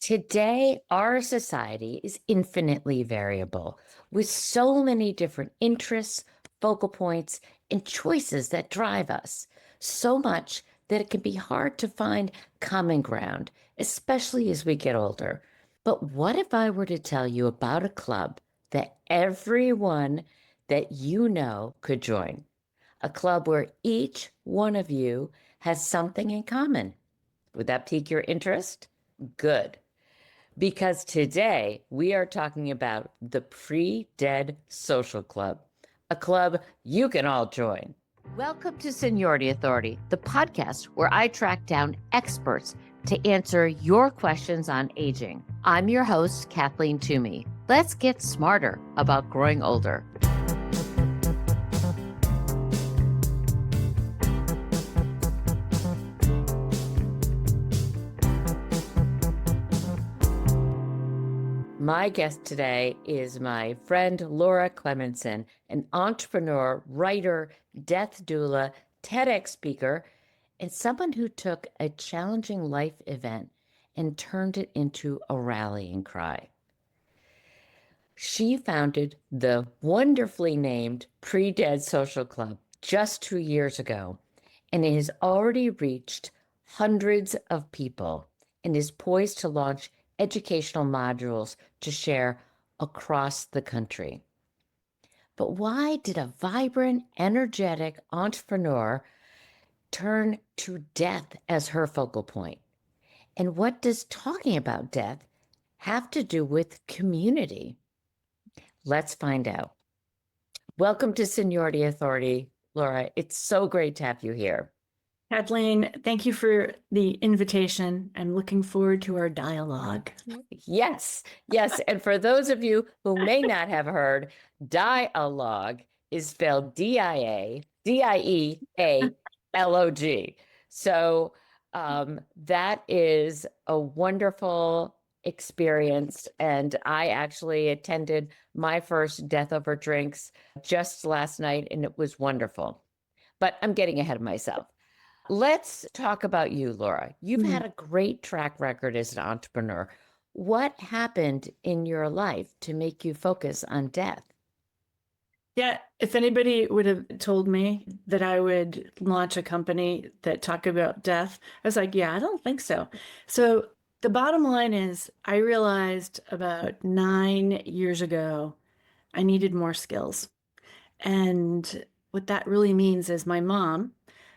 Today, our society is infinitely variable with so many different interests, focal points, and choices that drive us. So much that it can be hard to find common ground, especially as we get older. But what if I were to tell you about a club that everyone that you know could join? A club where each one of you has something in common. Would that pique your interest? Good. Because today we are talking about the Pre-Dead Social Club, a club you can all join. Welcome to Seniority Authority, the podcast where I track down experts to answer your questions on aging. I'm your host, Kathleen Toomey. Let's get smarter about growing older. My guest today is my friend Laura Cleminson, an entrepreneur, writer, death doula, TEDx speaker, and someone who took a challenging life event and turned it into a rallying cry. She founded the wonderfully named Pre-Dead Social Club just 2 years ago, and it has already reached hundreds of people and is poised to launch educational modules to share across the country. But why did a vibrant, energetic entrepreneur turn to death as her focal point? And what does talking about death have to do with community? Let's find out. Welcome to Seniority Authority, Laura. It's so great to have you here. Kathleen, thank you for the invitation. I'm looking forward to our dialogue. Yes. And for those of you who may not have heard, dialogue is spelled Diealog. So that is a wonderful experience. And I actually attended my first Death Over Drinks just last night, and it was wonderful. But I'm getting ahead of myself. Let's talk about you, Laura. You've had a great track record as an entrepreneur. What happened in your life to make you focus on death? Yeah, if anybody would have told me that I would launch a company that talked about death, I was like, yeah, I don't think so. So the bottom line is I realized about 9 years ago, I needed more skills. And what that really means is my mom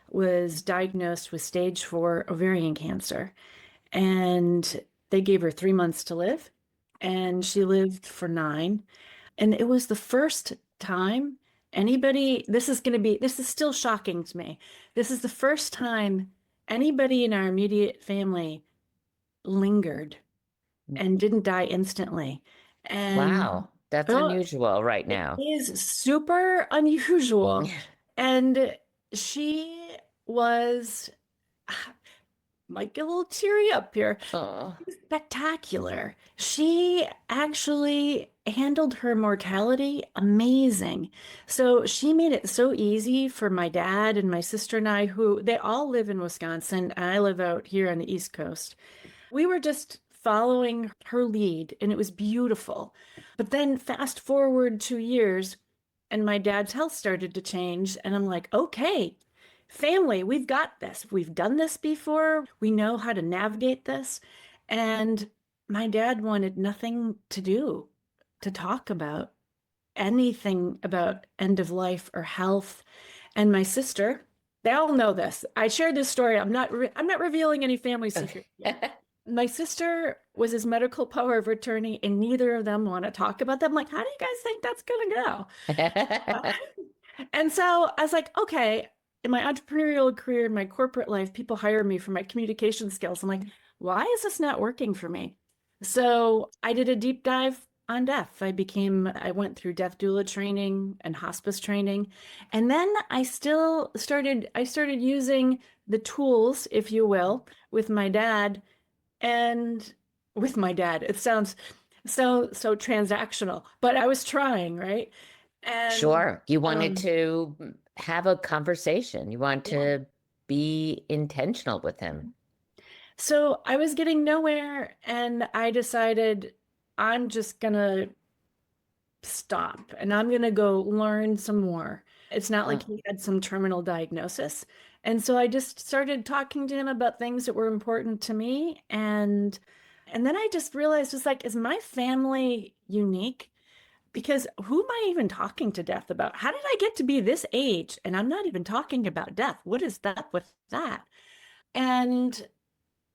was diagnosed with stage 4 ovarian cancer. And they gave her 3 months to live, and she lived for 9. And it was the first time this is still shocking to me. This is the first time anybody in our immediate family lingered and didn't die instantly. And Wow, that's unusual right now. It is super unusual. And she was, might get a little teary up here. Spectacular. She actually handled her mortality amazing. So she made it so easy for my dad and my sister and I, who they all live in Wisconsin, and I live out here on the East Coast. We were just following her lead, and it was beautiful. But then fast forward 2 years, and my dad's health started to change, and I'm like, okay, family, we've got this. We've done this before. We know how to navigate this. And my dad wanted nothing to do to talk about anything about end of life or health. And my sister, they all know this. I shared this story. I'm not revealing any family secrets yet. My sister was his medical power of attorney, and neither of them want to talk about them. I'm like, how do you guys think that's going to go? And so I was like, okay, in my entrepreneurial career, in my corporate life, people hire me for my communication skills. I'm like, why is this not working for me? So I did a deep dive on death. I went through death doula training and hospice training. And then I started using the tools, if you will, with my dad. And with my dad, it sounds so transactional, but I was trying, right? And Sure. You wanted to have a conversation. You want to be intentional with him. So I was getting nowhere, and I decided I'm just gonna stop and I'm gonna go learn some more. It's not like Oh, he had some terminal diagnosis. And so I just started talking to him about things that were important to me. And then I just realized, it's like, is my family unique? Because who am I even talking to death about? How did I get to be this age and I'm not even talking about death? What is that with that? And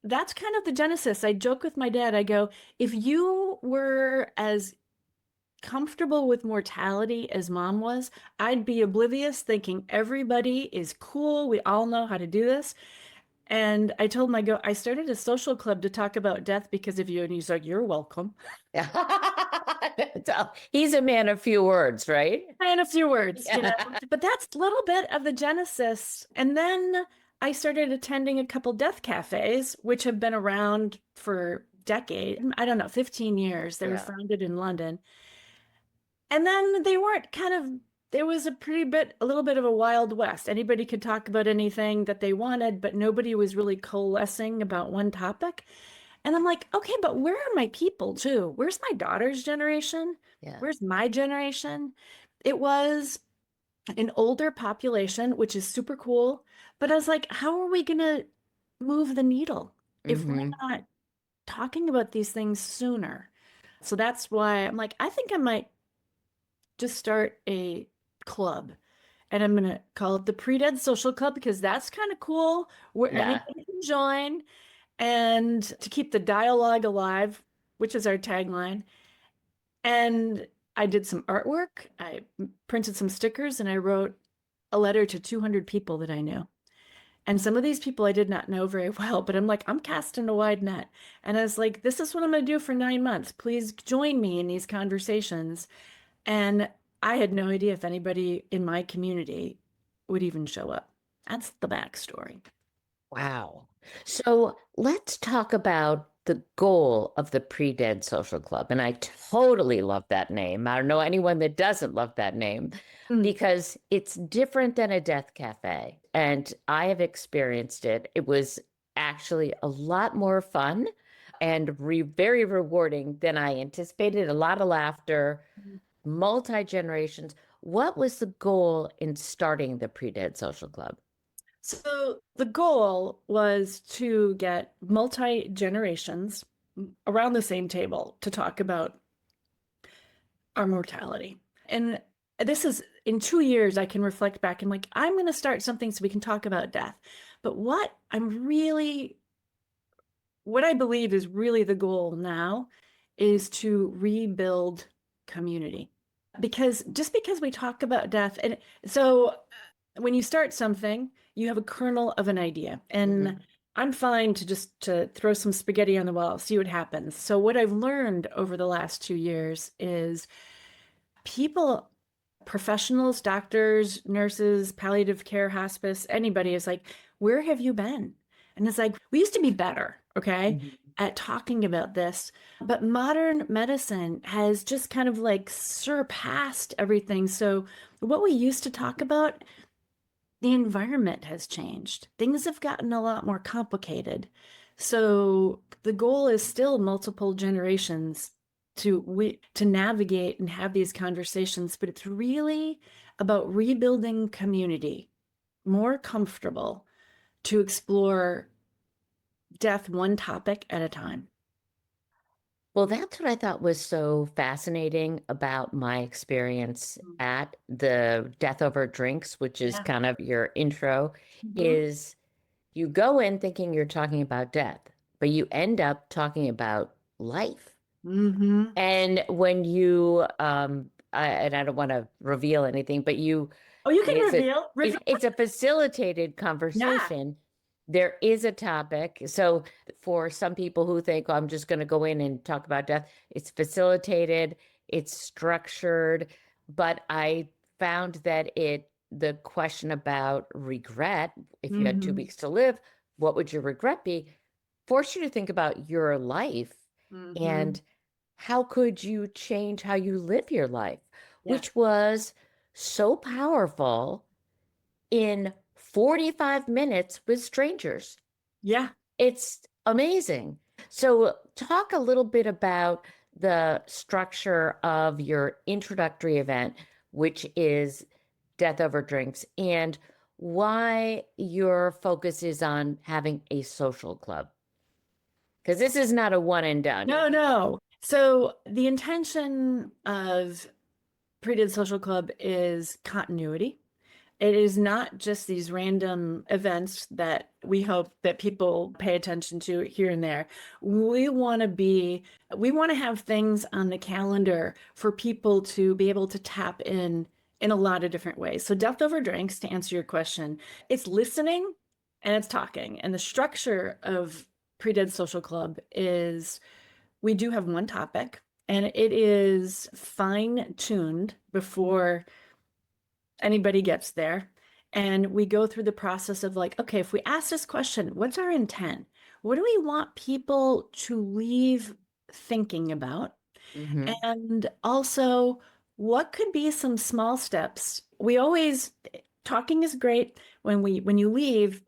that's kind of the genesis. I joke with my dad. I go, if you were as comfortable with mortality as mom was, I'd be oblivious, thinking everybody is cool. We all know how to do this. And I told him, I go, I started a social club to talk about death because of you. And he's like, you're welcome. so he's a man of few words, right? And a few words, Yeah. but that's a little bit of the genesis. And then I started attending a couple death cafes, which have been around for decades. I don't know, 15 years. They were Yeah. founded in London. And then they weren't kind of, there was a little bit of a Wild West. Anybody could talk about anything that they wanted, but nobody was really coalescing about one topic. And I'm like, okay, but where are my people too? Where's my daughter's generation? Yeah. Where's my generation? It was an older population, which is super cool. But I was like, how are we going to move the needle if we're Hmm. not talking about these things sooner? So that's why I'm like, I think I might just start a club, and I'm gonna call it the Pre-Dead Social Club because that's kind of cool where Yeah. anybody can join, and to keep the dialogue alive, which is our tagline. And I did some artwork, I printed some stickers, and I wrote a letter to 200 people that I knew. And some of these people I did not know very well, but I'm like, I'm casting a wide net. And I was like, this is what I'm going to do for 9 months. Please join me in these conversations. And I had no idea if anybody in my community would even show up. That's the backstory. Wow. So let's talk about the goal of the Pre-Dead Social Club. And I totally love that name. I don't know anyone that doesn't love that name Mm. because it's different than a death cafe. And I have experienced it. It was actually a lot more fun and very rewarding than I anticipated. A lot of laughter, multi generations. What was the goal in starting the Pre-Dead Social Club? So the goal was to get multi generations around the same table to talk about our mortality. And this is in 2 years, I can reflect back and like, I'm going to start something so we can talk about death. But what I believe is really the goal now is to rebuild community. Because just because we talk about death, and so when you start something, you have a kernel of an idea. And Mhm. I'm fine to just to throw some spaghetti on the wall, see what happens. So what I've learned over the last 2 years is people, professionals, doctors, nurses, palliative care, hospice, anybody is like, where have you been? And it's like, we used to be better, okay, Mhm. at talking about this. But modern medicine has just kind of like surpassed everything. So, what we used to talk about, the environment has changed. Things have gotten a lot more complicated. So the goal is still multiple generations to navigate and have these conversations, but it's really about rebuilding community, more comfortable to explore death one topic at a time. Well, that's what I thought was so fascinating about my experience at the Death Over Drinks, which is Yeah. kind of your intro, Mm-hmm. is you go in thinking you're talking about death, but you end up talking about life. Mm-hmm. And when you, and I don't want to reveal anything, but Oh, you can it's a, reveal. it's a facilitated Yeah. conversation. There is a topic. So for some people who think, oh, I'm just going to go in and talk about death, it's facilitated, it's structured. But I found that the question about regret, if you had two Mm-hmm. weeks to live, what would your regret be? Force you to think about your life Mm-hmm. and how could you change how you live your life, Yeah. which was so powerful in 45 minutes with strangers. Yeah. It's Amazing. So, talk a little bit about the structure of your introductory event, which is Death Over Drinks, and why your focus is on having a social club. Because this is not a one and done. No, no. So the intention of Pre-Did Social Club is continuity. It is not just these random events that we hope that people pay attention to here and there. We want to have things on the calendar for people to be able to tap in a lot of different ways. So Death Over Drinks, to answer your question, it's listening and it's talking. And the structure of Pre-Dead Social Club is we do have one topic and it is fine-tuned before anybody gets there. And we go through the process of like, okay, if we ask this question, what's our intent? What do we want people to leave thinking about? Mm-hmm. And also, what could be some small steps? We always, talking is great. When you leave,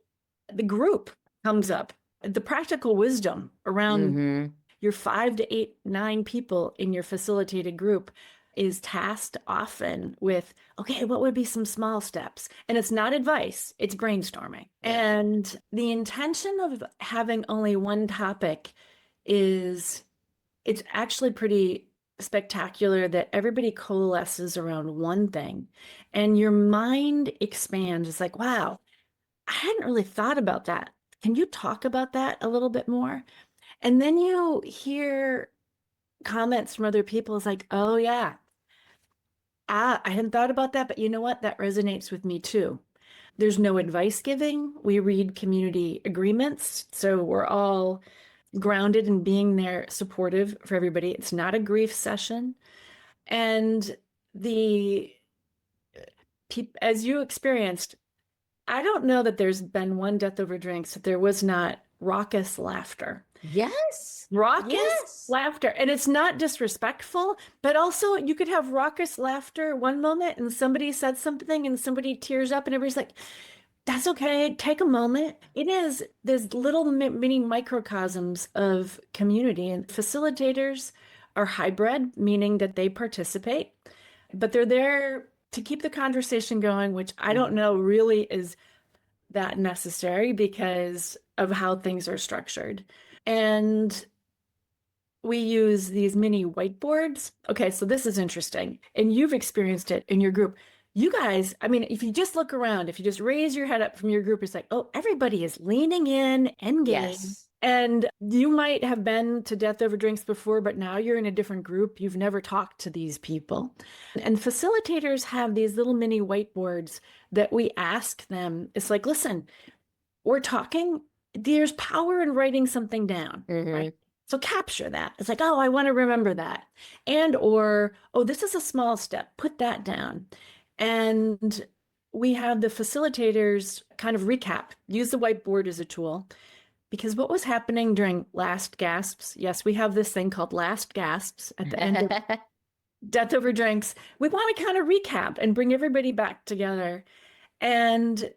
the group comes up. The practical wisdom around Mm-hmm. your 5 to 8, 9 people in your facilitated group is tasked often with, okay, what would be some small steps? And it's not advice, it's brainstorming. Yeah. And the intention of having only one topic is it's actually pretty spectacular that everybody coalesces around one thing and your mind expands. It's like, wow, I hadn't really thought about that. Can you talk about that a little bit more? And then you hear comments from other people. It's like, oh, yeah, I hadn't thought about that, but you know what? That resonates with me too. There's no advice giving. We read community agreements. So we're all grounded in being there supportive for everybody. It's not a grief session. And the as you experienced, I don't know that there's been one death over drinks that there was not raucous laughter. Yes. Raucous Yes. laughter. And it's not disrespectful, but also you could have raucous laughter one moment and somebody said something and somebody tears up and everybody's like, that's okay. Take a moment. It is, there's little mini microcosms of community, and facilitators are hybrid, meaning that they participate, but they're there to keep the conversation going, which I don't know really is that necessary because of how things are structured. And we use these mini whiteboards. Okay, so this is interesting. And you've experienced it in your group. You guys, I mean, if you just look around, if you just raise your head up from your group, it's like, oh, everybody is leaning in, engaged. Yes. And you might have been to Death Over Drinks before, but now you're in a different group. You've never talked to these people. And facilitators have these little mini whiteboards that we ask them. It's like, listen, we're talking, there's power in writing something down, right? Mm-hmm. So capture that. It's like, oh, I want to remember that. And or, oh, this is a small step. Put that down. And we have the facilitators kind of recap, use the whiteboard as a tool. Because what was happening during last gasps? Yes, we have this thing called last gasps at the end of Death Over Drinks. We want to kind of recap and bring everybody back together. And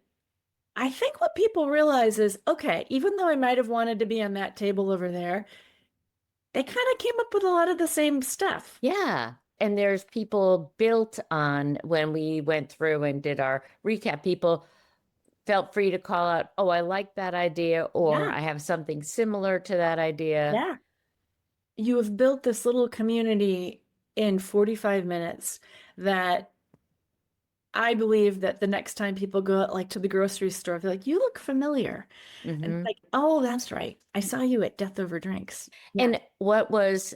I think what people realize is, okay, even though I might have wanted to be on that table over there, they kind of came up with a lot of the same stuff. Yeah. And there's people built on when we went through and did our recap, people felt free to call out, oh, I like that idea, or Yeah, I have something similar to that idea. yeah. You have built this little community in 45 minutes that I believe that the next time people go out, like to the grocery store, they're like, you look familiar. And it's Mm-hmm. like, oh, that's right. I saw you at Death Over Drinks. Yeah. And what was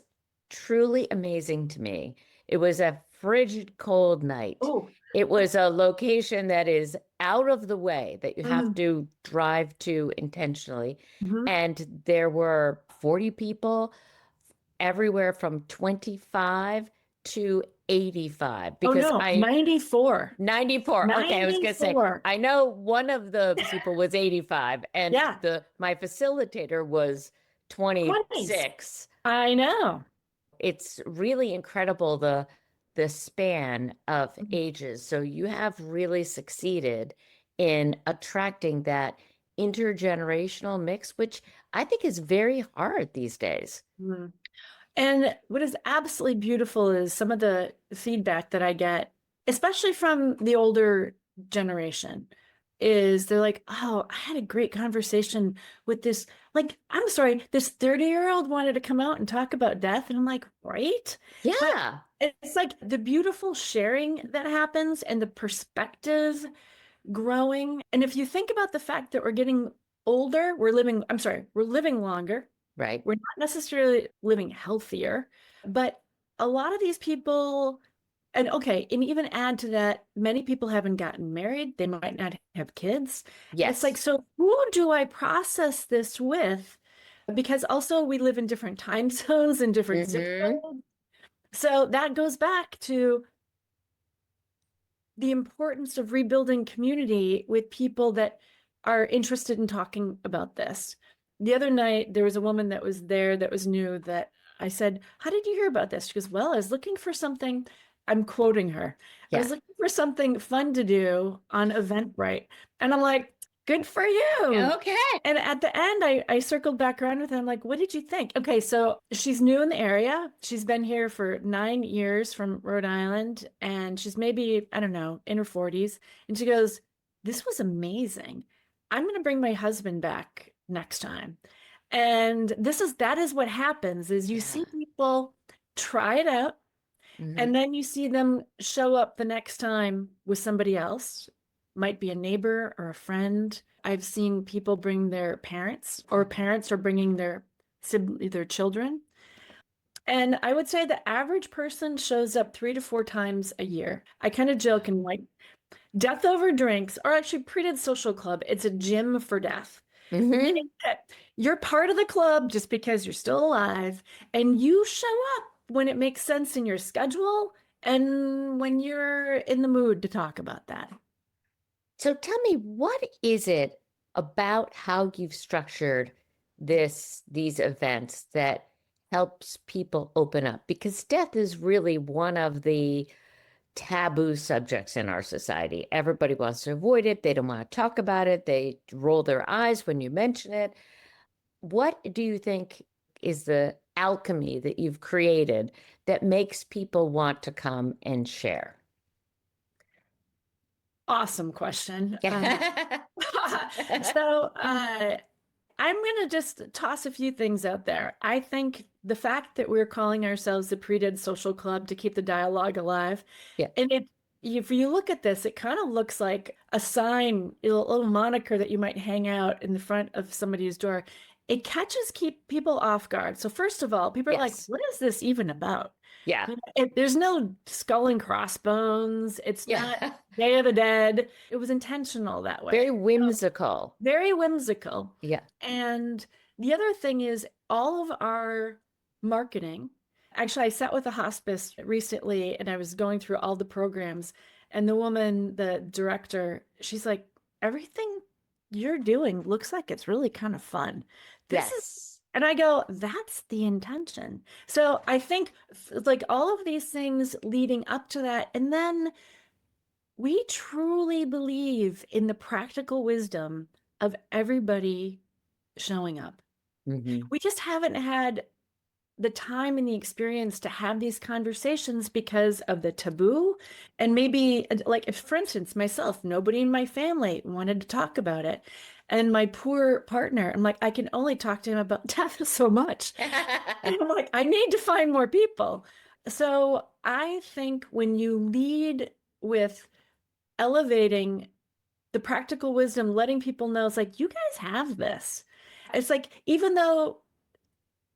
truly amazing to me, it was a frigid cold night. Oh, It was a location that is out of the way that you have mm, to drive to intentionally. mhm. And there were 40 people, everywhere from 25 to 85, Oh because no, 94. 94. Okay, I was gonna say, 94. I know one of the people was 85 and Yeah, my facilitator was 20s. 26. I know. It's really incredible the span of ages. So you have really succeeded in attracting that intergenerational mix, which I think is very hard these days. Mm. And what is absolutely beautiful is some of the feedback that I get, especially from the older generation, is they're like, oh, I had a great conversation with this, like, I'm sorry, this 30-year-old wanted to come out and talk about death. And I'm like, right? But Yeah. it's like the beautiful sharing that happens and the perspective growing. And if you think about the fact that we're getting older, we're living longer. Right. We're not necessarily living healthier, but a lot of these people, and okay, and even add to that, many people haven't gotten married. They might not have kids. It's like, Yes. so who do I process this with? Because also we live in different time zones and different zip Hmm. codes. So that goes back to the importance of rebuilding community with people that are interested in talking about this. The other night, there was a woman that was there that was new that I said, how did you hear about this? She goes, well, I was looking for something. I'm quoting her. I Yeah. was looking for something fun to do on Eventbrite. And I'm like, good for you. Okay. And at the end, I circled back around with her. I'm like, what did you think? Okay, so she's new in the area. She's been here for 9 years from Rhode Island, and she's maybe, I don't know, in her 40s. And she goes, this was amazing. I'm going to bring my husband back next time. And that is what happens is you Yeah. see people try it out, Hmm. and then you see them show up the next time with somebody else, might be a neighbor or a friend. I've seen people bring their parents, or parents are bringing their children. And I would say the average person shows up 3 to 4 times a year. I kind of joke and like death over drinks, or actually Pre-Dead Social Club. It's a gym for death, Hmm. meaning that you're part of the club just because you're still alive, and you show up when it makes sense in your schedule and when you're in the mood to talk about that. So tell me, what is it about how you've structured these events that helps people open up? Because death is really one of the taboo subjects in our society. Everybody wants to avoid it. They don't want to talk about it. They roll their eyes when you mention it. What do you think is the alchemy that you've created that makes people want to come and share? Awesome question. Yeah. So, I'm going to just toss a few things out there. I think the fact that we're calling ourselves the Pre-Dead Social Club to keep the dialogue alive, Yeah. and if you look at this, it kind of looks like a sign, a little moniker that you might hang out in the front of somebody's door. It keep people off guard. So first of all, people are like, Yes. "What is this even about?" Yeah. There's no skull and crossbones. It's not Yeah. Day of the Dead. It was intentional that way. Very whimsical. Very whimsical. Yeah. And the other thing is all of our marketing. Actually, I sat with a hospice recently and I was going through all the programs, and the woman, the director, she's like, everything you're doing looks like it's really kind of fun. This is, Yes. and I go, that's the intention. So I think like all of these things leading up to that, and then we truly believe in the practical wisdom of everybody showing up. Hmm. We just haven't had the time and the experience to have these conversations because of the taboo. And maybe, like, if, for instance, myself, nobody in my family wanted to talk about it. And my poor partner, I'm like, I can only talk to him about death so much. And I'm like, I need to find more people. So I think when you lead with elevating the practical wisdom, letting people know it's like, you guys have this. It's like, even though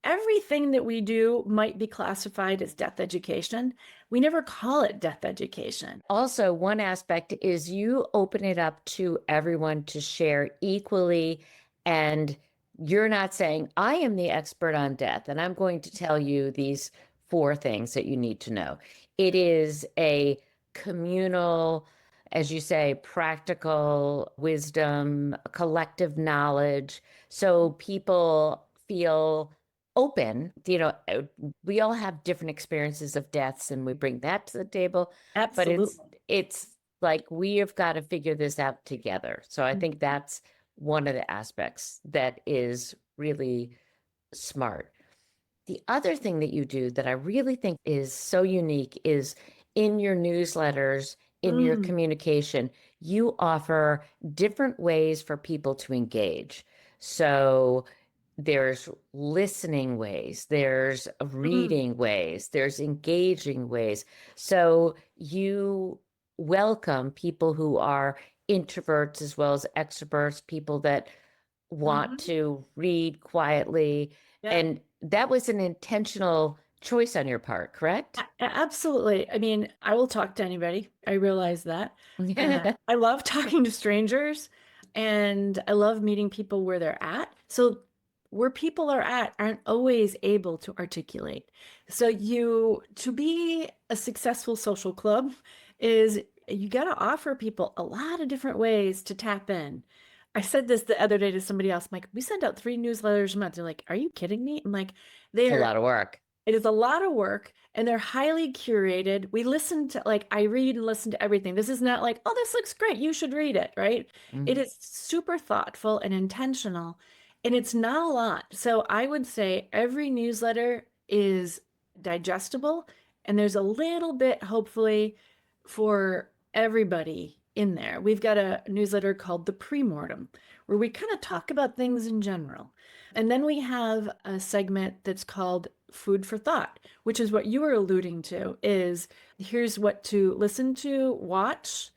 everything that we do might be classified as death education, we never call it death education. Also, one aspect is you open it up to everyone to share equally, and you're not saying, I am the expert on death, and I'm going to tell you these four things that you need to know. It is a communal, as you say, practical wisdom, collective knowledge. So people feel open. We all have different experiences of deaths, and we bring that to the table, but it's Absolutely. it's like we have got to figure this out together. So I think that's one of the aspects that is really smart. The other thing that you do that I really think is so unique is in your newsletters, in your Mm, communication, you offer different ways for people to engage. So there's listening ways, there's mm, reading ways, there's engaging ways. So you welcome people who are introverts as well as extroverts, people that want mhm. to read quietly. Yeah. And that was an intentional choice on your part, correct? Absolutely. I mean, I will talk to anybody. I realize that. Yeah. I love talking to strangers and I love meeting people where they're at. So, where people are at aren't always able to articulate. So, to be a successful social club is you got to offer people a lot of different ways to tap in. I said this the other day to somebody else. I'm like, we send out 3 newsletters a month. They're like, are you kidding me? I'm like, It's a they're lot of work. it is a lot of work and they're highly curated. We listen to, like, I read and listen to everything. This is not like, oh, this looks great. You should read it, right? It Mhm. is super thoughtful and intentional, and it's not a lot. So I would say every newsletter is digestible, and there's a little bit, hopefully, for everybody in there. We've got a newsletter called The Premortem, where we kind of talk about things in general. And then we have a segment that's called Food for Thought, which is what you were alluding to, is here's what to listen to, watch,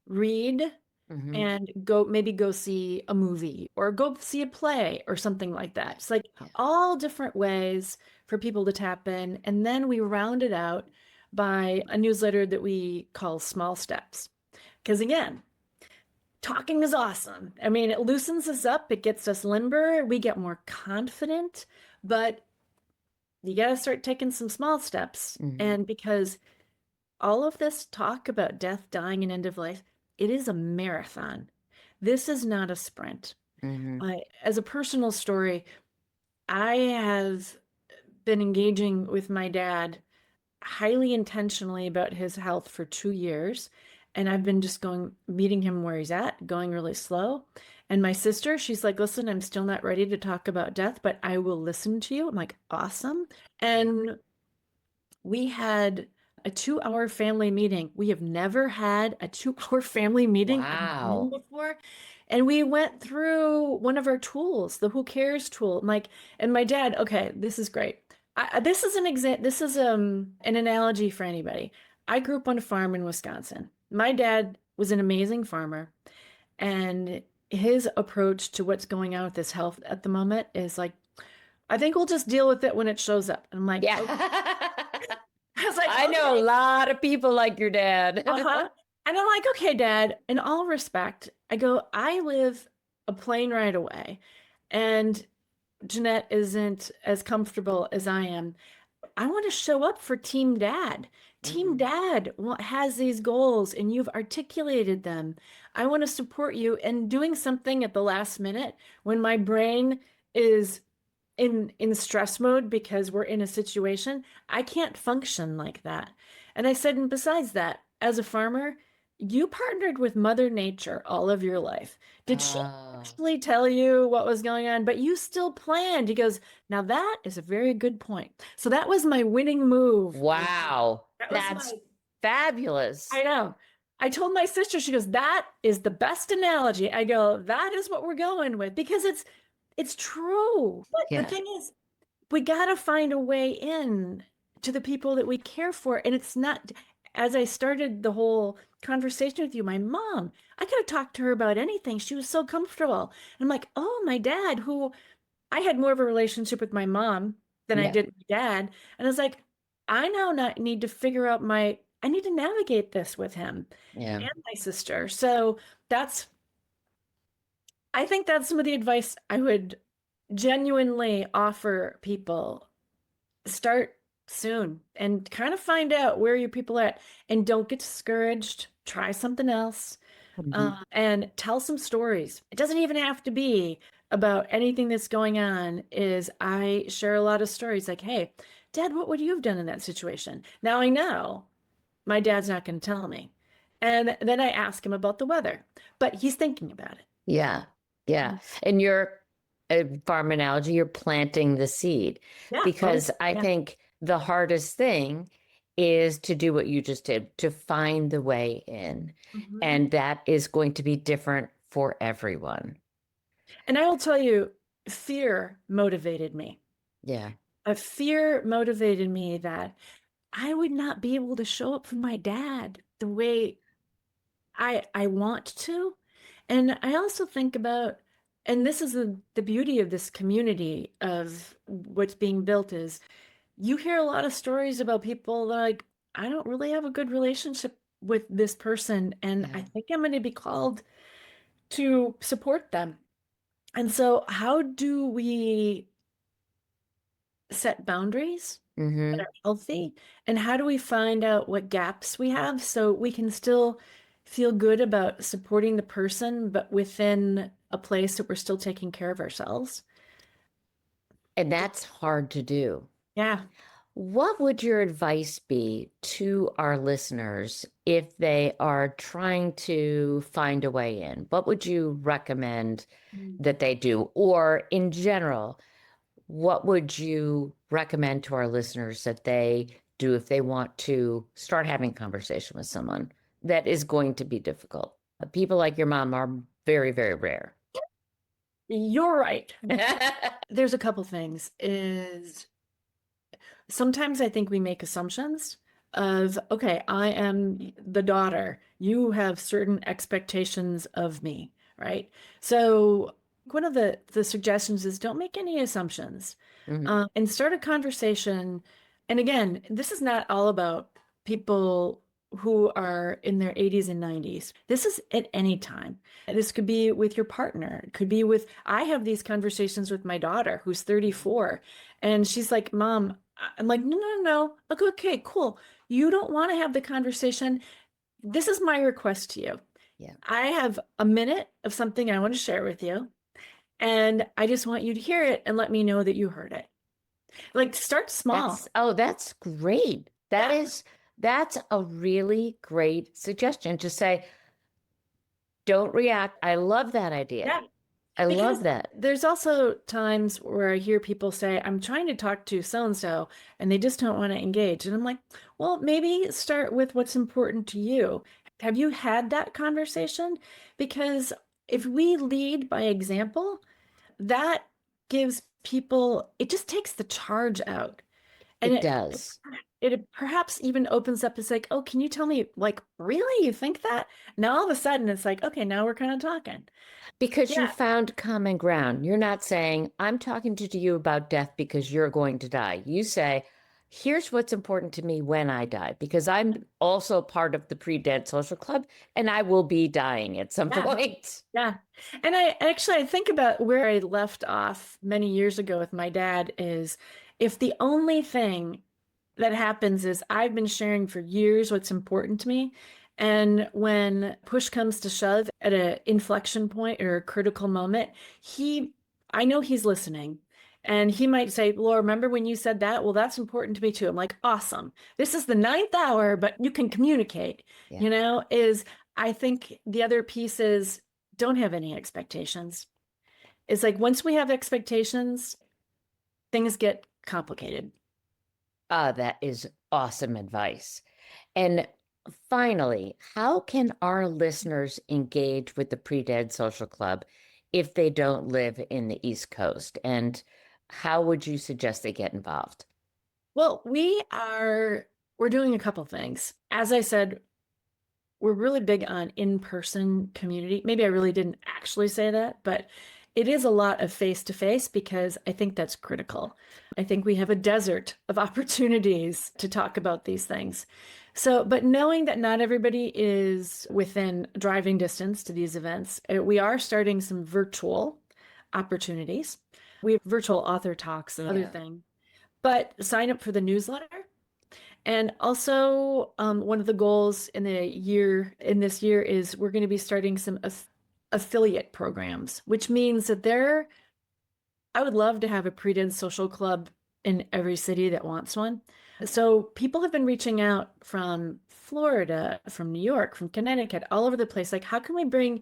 read, Mhm. and go see a movie or go see a play or something like that. It's like Yeah. all different ways for people to tap in. And then we round it out by a newsletter that we call Small Steps. Because again, talking is awesome. I mean, it loosens us up, it gets us limber, we get more confident, but you got to start taking some small steps. Mhm. And because all of this talk about death, dying, and end of life, it is a marathon. This is not a sprint. Mhm. As a personal story, I have been engaging with my dad highly intentionally about his health for 2 years. And I've been just meeting him where he's at, going really slow. And my sister, she's like, listen, I'm still not ready to talk about death, but I will listen to you. I'm like, awesome. And we had a 2 hour family meeting. We have never had a 2 hour family meeting on Zoom Wow. before. And we went through one of our tools, the Who Cares tool. I'm like, and my dad, okay, this is great. This is an analogy for anybody. I grew up on a farm in Wisconsin. My dad was an amazing farmer, and his approach to what's going on with his health at the moment is like, I think we'll just deal with it when it shows up. And I'm like, Yeah. okay. I was like, I know a okay, lot of people like your dad. uh-huh. And I'm like, okay, Dad, in all respect, I go, I live a plane ride away, and Jeanette isn't as comfortable as I am. I want to show up for Team Dad. Team Mhm. Dad has these goals and you've articulated them. I want to support you, and doing something at the last minute when my brain is in stress mode because we're in a situation, I can't function like that. And I said, and besides that, as a farmer, you partnered with Mother Nature all of your life. Did she Oh, actually tell you what was going on? But you still planned. He goes, now that is a very good point. So that was my winning move. wow. That was That's my, fabulous. I know. I told my sister, she goes, that is the best analogy. I go, that is what we're going with because it's true. But the Yeah. thing is, we got to find a way in to the people that we care for. And it's not, as I started the whole conversation with you, my mom, I could have talked to her about anything. She was so comfortable. And I'm like, oh, my dad, who I had more of a relationship with my mom than I Yeah. did with my dad. And I was like, I now not need to figure out I need to navigate this with him Yeah. and my sister. So that's, I think that's some of the advice I would genuinely offer people. Start soon and kind of find out where your people are at, and don't get discouraged. Try something else, Mhm. and tell some stories. It doesn't even have to be about anything that's going on. Is I share a lot of stories like, hey, Dad, what would you have done in that situation? Now I know my dad's not going to tell me. And then I ask him about the weather, but he's thinking about it. Yeah. Yeah. And your farm analogy, you're planting the seed Yeah. Oh, because I yeah. think the hardest thing is to do what you just did, to find the way in. Mhm. And that is going to be different for everyone. And I will tell you, fear motivated me. Yeah. A fear motivated me that I would not be able to show up for my dad the way I want to. And I also think about, and this is the beauty of this community of what's being built is you hear a lot of stories about people that are like, I don't really have a good relationship with this person, and I Yeah. think I'm going to be called to support them. And so, how do we set boundaries that Mm-hmm. are healthy? And how do we find out what gaps we have so we can still feel good about supporting the person, but within a place that we're still taking care of ourselves? And that's hard to do. Yeah. What would your advice be to our listeners if they are trying to find a way in? What would you recommend Mm. that they do? Or in general, what would you recommend to our listeners that they do if they want to start having conversation with someone that is going to be difficult? People like your mom are very, very rare. You're right. There's a couple things. Is sometimes I think we make assumptions of, okay, I am the daughter. You have certain expectations of me, right? So one of the suggestions is don't make any assumptions, Mhm. and start a conversation. And again, this is not all about people who are in their 80s and 90s. This is at any time. This could be with your partner. It could be with, I have these conversations with my daughter who's 34, and she's like, Mom, I'm like, no, no, no. Like, okay, cool. You don't want to have the conversation. This is my request to you. Yeah. I have a minute of something I want to share with you, and I just want you to hear it and let me know that you heard it. Like, start small. That's great. Yeah, That's a really great suggestion to say, don't react. I love that idea. yeah. I Because love that. there's also times where I hear people say, I'm trying to talk to so and so, and they just don't want to engage. And I'm like, well, maybe start with what's important to you. Have you had that conversation? Because if we lead by example, that gives people, it just takes the charge out. And It it, does. it perhaps even opens up, it's like, oh, can you tell me, like, really? You think that? Now all of a sudden it's like, okay, now we're kind of talking. Because you Yeah, found common ground. You're not saying, I'm talking to you about death because you're going to die. You say, here's what's important to me when I die, because I'm also part of the pre-dead social club and I will be dying at some yeah. point. Yeah. And I think about where I left off many years ago with my dad is if the only thing that happens is I've been sharing for years what's important to me. And when push comes to shove at an inflection point or a critical moment, he, I know he's listening. And he might say, Laura, remember when you said that? Well, that's important to me too. I'm like, awesome. This is the ninth hour, but you can communicate, Yeah. is I think the other piece is don't have any expectations. It's like once we have expectations, things get complicated. Ah, that is awesome advice. And finally, how can our listeners engage with the Pre-Dead Social Club if they don't live in the East Coast? And how would you suggest they get involved? Well, we're doing a couple things. As I said, we're really big on in-person community. Maybe I really didn't actually say that, but it is a lot of face-to-face because I think that's critical. I think we have a desert of opportunities to talk about these things. So, but knowing that not everybody is within driving distance to these events, we are starting some virtual opportunities. We have virtual author talks and other Yeah. things, but sign up for the newsletter. And also, one of the goals in this year is we're going to be starting some affiliate programs, which means that I would love to have a pre-den social club in every city that wants one. So people have been reaching out from Florida, from New York, from Connecticut, all over the place. Like, how can we bring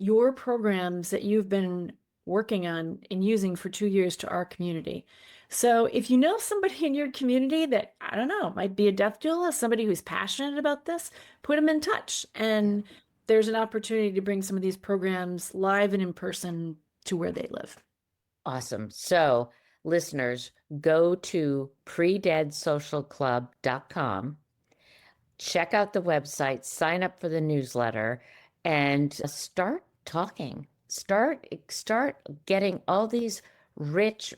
your programs that you've been working on and using for 2 years to our community. So if you know somebody in your community that, I don't know, might be a death doula, somebody who's passionate about this, put them in touch. And there's an opportunity to bring some of these programs live and in person to where they live. Awesome. So listeners, go to predeadsocialclub.com, check out the website, sign up for the newsletter, and start talking. Start getting all these rich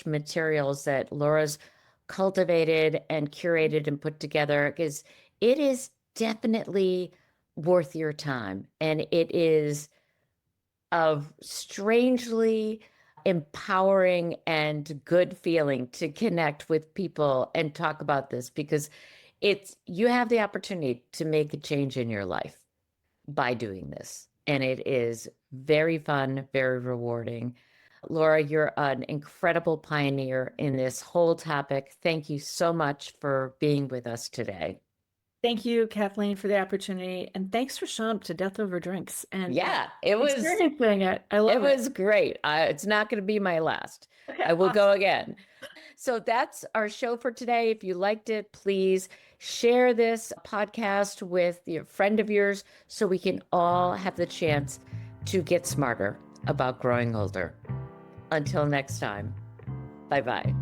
materials that Laura's cultivated and curated and put together, because it is definitely worth your time, and it is of strangely empowering and good feeling to connect with people and talk about this, because you have the opportunity to make a change in your life by doing this. And it is very fun, very rewarding. Laura, you're an incredible pioneer in this whole topic. Thank you so much for being with us today. Thank you, Kathleen, for the opportunity. And thanks for showing up to Death Over Drinks and it was experiencing it. I love it. It was great. It's not going to be my last. Okay, I will awesome. go again. So that's our show for today. If you liked it, please share this podcast with your friend of yours so we can all have the chance to get smarter about growing older. Until next time, bye-bye.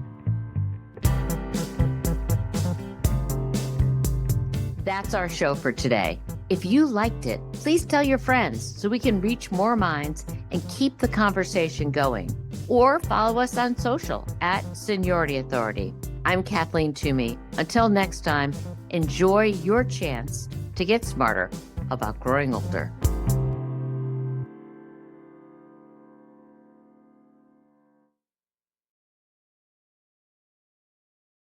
That's our show for today. If you liked it, please tell your friends so we can reach more minds and keep the conversation going. Or follow us on social at Seniority Authority. I'm Kathleen Toomey. Until next time, enjoy your chance to get smarter about growing older.